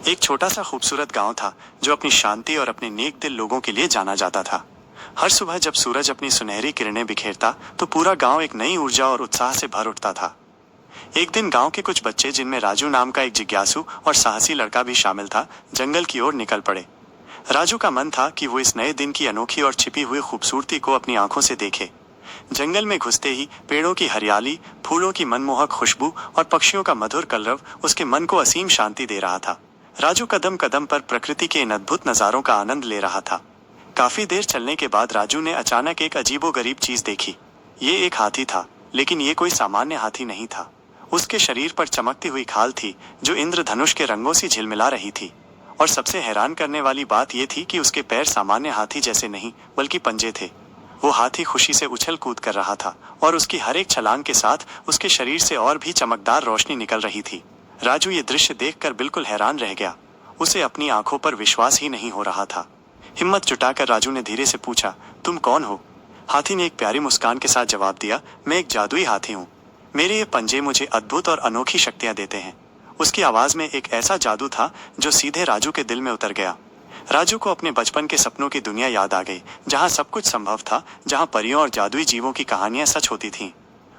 एक छोटा सा खूबसूरत गांव था जो अपनी शांति और अपने नेक दिल लोगों के लिए जाना जाता था। हर सुबह जब सूरज अपनी सुनहरी किरणें बिखेरता तो पूरा गांव एक नई ऊर्जा और उत्साह से भर उठता था। एक दिन गांव के कुछ बच्चे, जिनमें राजू नाम का एक जिज्ञासु और साहसी लड़का भी शामिल था, जंगल की ओर निकल पड़े। राजू का मन था कि वो इस नए दिन की अनोखी और छिपी हुई खूबसूरती को अपनी आंखों से देखे। जंगल में घुसते ही पेड़ों की हरियाली, फूलों की मनमोहक खुशबू और पक्षियों का मधुर कलरव उसके मन को असीम शांति दे रहा था। राजू कदम कदम पर प्रकृति के इन अद्भुत नज़ारों का आनंद ले रहा था। काफी देर चलने के बाद राजू ने अचानक एक अजीबोगरीब चीज देखी। ये एक हाथी था, लेकिन ये कोई सामान्य हाथी नहीं था। उसके शरीर पर चमकती हुई खाल थी जो इंद्रधनुष के रंगों से झिलमिला रही थी। और सबसे हैरान करने वाली बात यह थी कि उसके पैर सामान्य हाथी जैसे नहीं बल्कि पंजे थे। वो हाथी खुशी से उछल कूद कर रहा था और उसकी हर एक छलांग के साथ उसके शरीर से और भी चमकदार रोशनी निकल रही थी। राजू ये दृश्य देखकर बिल्कुल हैरान रह गया। उसे अपनी आंखों पर विश्वास ही नहीं हो रहा था। हिम्मत जुटाकर राजू ने धीरे से पूछा, तुम कौन हो? हाथी ने एक प्यारी मुस्कान के साथ जवाब दिया, मैं एक जादुई हाथी हूँ। मेरे ये पंजे मुझे अद्भुत और अनोखी शक्तियाँ देते हैं। उसकी आवाज में एक ऐसा जादू था जो सीधे राजू के दिल में उतर गया। राजू को अपने बचपन के सपनों की दुनिया याद आ गई, जहाँ सब कुछ संभव था, जहाँ परियों और जादुई जीवों की कहानियां सच होती थीं।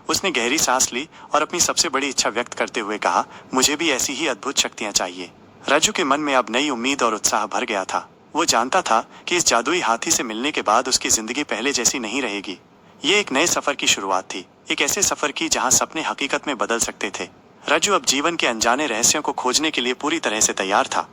उसने गहरी सांस ली और अपनी सबसे बड़ी इच्छा व्यक्त करते हुए कहा, मुझे भी ऐसी ही अद्भुत शक्तियां चाहिए। राजू के मन में अब नई उम्मीद और उत्साह भर गया था। वो जानता था कि इस जादुई हाथी से मिलने के बाद उसकी जिंदगी पहले जैसी नहीं रहेगी। ये एक नए सफर की शुरुआत थी, एक ऐसे सफर की जहाँ सपने हकीकत में बदल सकते थे। राजू अब जीवन के अनजाने रहस्यों को खोजने के लिए पूरी तरह से तैयार था।